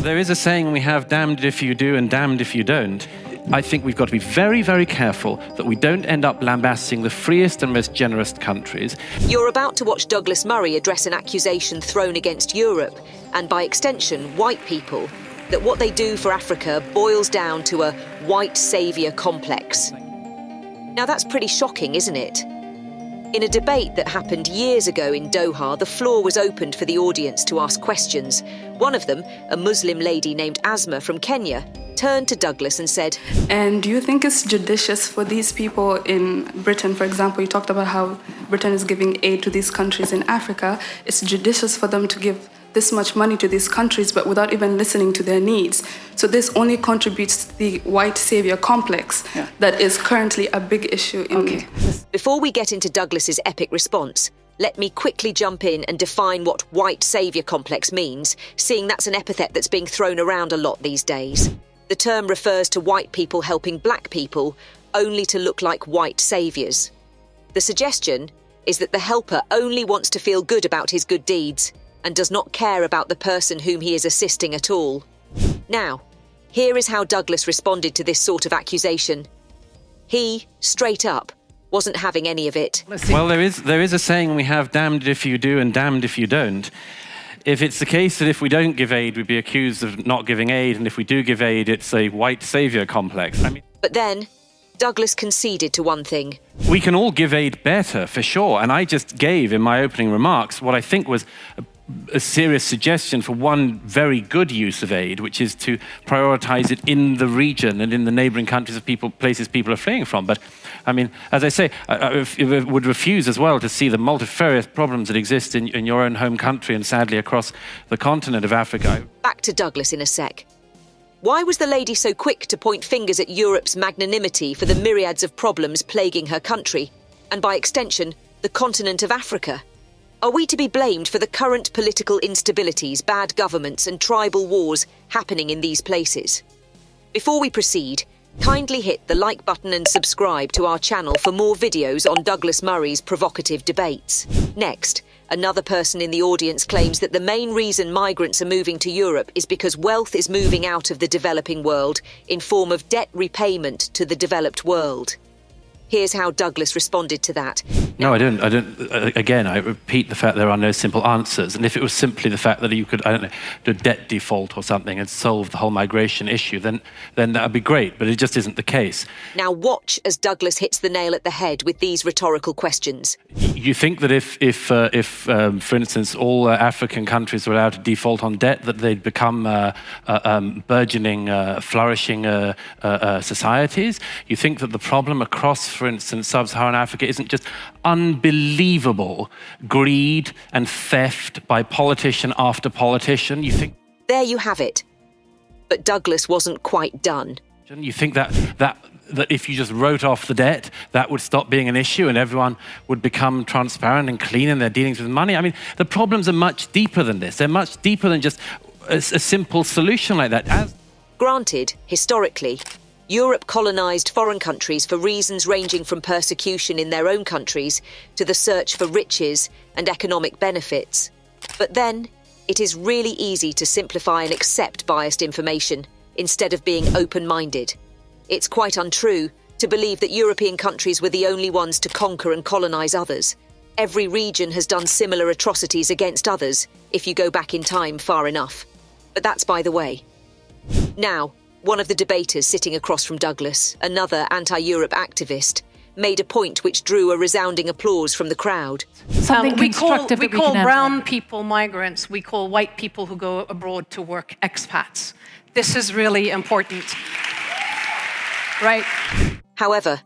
There is a saying we have, damned if you do and damned if you don't. I think we've got to be very, very careful that we don't end up lambasting the freest and most generous countries. You're about to watch Douglas Murray address an accusation thrown against Europe, and by extension, white people, that what they do for Africa boils down to a white saviour complex. Now that's pretty shocking, isn't it? In a debate that happened years ago in Doha, the floor was opened for the audience to ask questions. One of them, a Muslim lady named Asma from Kenya, turned to Douglas and said, "And do you think it's judicious for these people in Britain, for example, you talked about how Britain is giving aid to these countries in Africa, it's judicious for them to give this much money to these countries but without even listening to their needs? So this only contributes to the white saviour complex that is currently a big issue in..." Before we get into Douglas's epic response, let me quickly jump in and define what white saviour complex means, seeing that's an epithet that's being thrown around a lot these days. The term refers to white people helping black people only to look like white saviours. The suggestion is that the helper only wants to feel good about his good deeds and does not care about the person whom he is assisting at all. Now, here is how Douglas responded to this sort of accusation. He, straight up, wasn't having any of it. Well, there is a saying we have, damned if you do and damned if you don't. If it's the case that if we don't give aid, we'd be accused of not giving aid, and if we do give aid, it's a white saviour complex. But then, Douglas conceded to one thing. We can all give aid better, for sure, and I just gave, in my opening remarks, what I think was a serious suggestion for one very good use of aid, which is to prioritise it in the region and in the neighbouring countries of places people are fleeing from. But, I mean, as I say, I would refuse as well to see the multifarious problems that exist in your own home country and sadly across the continent of Africa. Back to Douglas in a sec. Why was the lady so quick to point fingers at Europe's magnanimity for the myriads of problems plaguing her country, and by extension, the continent of Africa? Are we to be blamed for the current political instabilities, bad governments and tribal wars happening in these places? Before we proceed, kindly hit the like button and subscribe to our channel for more videos on Douglas Murray's provocative debates. Next, another person in the audience claims that the main reason migrants are moving to Europe is because wealth is moving out of the developing world in form of debt repayment to the developed world. Here's how Douglas responded to that. No, I don't. Again, I repeat the fact there are no simple answers. And if it was simply the fact that you could, I don't know, do a debt default or something and solve the whole migration issue, then that would be great. But it just isn't the case. Now watch as Douglas hits the nail at the head with these rhetorical questions. You think that if for instance, all African countries were allowed to default on debt, that they'd become burgeoning, flourishing societies? You think that the problem across, for instance, sub-Saharan Africa isn't just unbelievable greed and theft by politician after politician? You think... There you have it. But Douglas wasn't quite done. You think that if you just wrote off the debt, that would stop being an issue and everyone would become transparent and clean in their dealings with money? I mean, the problems are much deeper than this. They're much deeper than just a simple solution like that. Granted, historically, Europe colonised foreign countries for reasons ranging from persecution in their own countries to the search for riches and economic benefits. But then, it is really easy to simplify and accept biased information instead of being open-minded. It's quite untrue to believe that European countries were the only ones to conquer and colonise others. Every region has done similar atrocities against others, if you go back in time far enough. But that's by the way. Now, one of the debaters sitting across from Douglas, another anti-Europe activist, made a point which drew a resounding applause from the crowd. We call brown people migrants. We call white people who go abroad to work expats. This is really important. Right. However,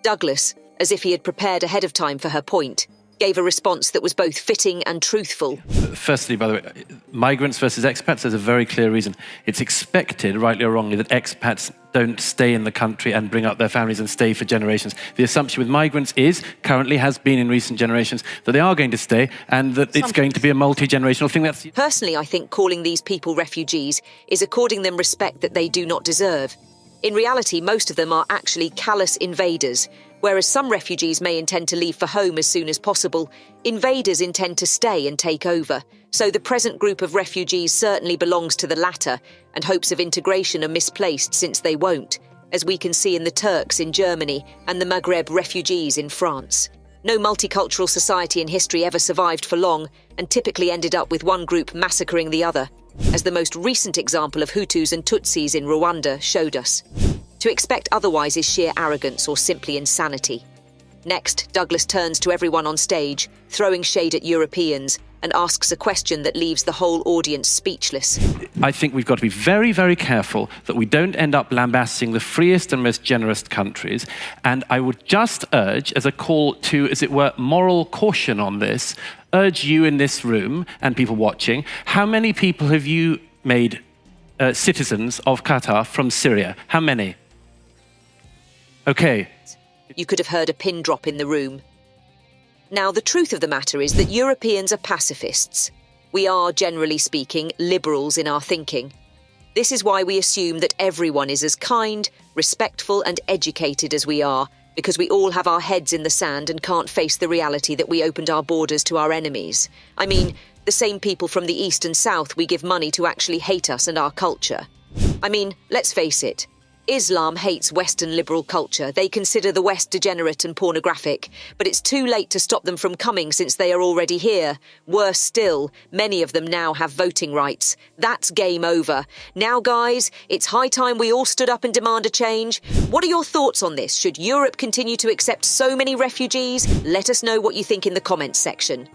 Douglas, as if he had prepared ahead of time for her point, gave a response that was both fitting and truthful. Firstly, by the way, migrants versus expats, there's a very clear reason. It's expected, rightly or wrongly, that expats don't stay in the country and bring up their families and stay for generations. The assumption with migrants is, currently has been in recent generations, that they are going to stay and that it's going to be a multi-generational thing. Personally, I think calling these people refugees is according them respect that they do not deserve. In reality, most of them are actually callous invaders, Whereas some refugees may intend to leave for home as soon as possible, invaders intend to stay and take over. So the present group of refugees certainly belongs to the latter, and hopes of integration are misplaced since they won't, as we can see in the Turks in Germany and the Maghreb refugees in France. No multicultural society in history ever survived for long, and typically ended up with one group massacring the other, as the most recent example of Hutus and Tutsis in Rwanda showed us. To expect otherwise is sheer arrogance or simply insanity. Next, Douglas turns to everyone on stage, throwing shade at Europeans, and asks a question that leaves the whole audience speechless. I think we've got to be very, very careful that we don't end up lambasting the freest and most generous countries. And I would just urge, as a call to, as it were, moral caution on this, urge you in this room and people watching, how many people have you made citizens of Qatar from Syria? How many? Okay. You could have heard a pin drop in the room. Now, the truth of the matter is that Europeans are pacifists. We are, generally speaking, liberals in our thinking. This is why we assume that everyone is as kind, respectful and educated as we are, because we all have our heads in the sand and can't face the reality that we opened our borders to our enemies. I mean, the same people from the East and South we give money to actually hate us and our culture. I mean, let's face it. Islam hates Western liberal culture. They consider the West degenerate and pornographic, but it's too late to stop them from coming since they are already here. Worse still, many of them now have voting rights. That's game over. Now, guys, it's high time we all stood up and demand a change. What are your thoughts on this? Should Europe continue to accept so many refugees? Let us know what you think in the comments section.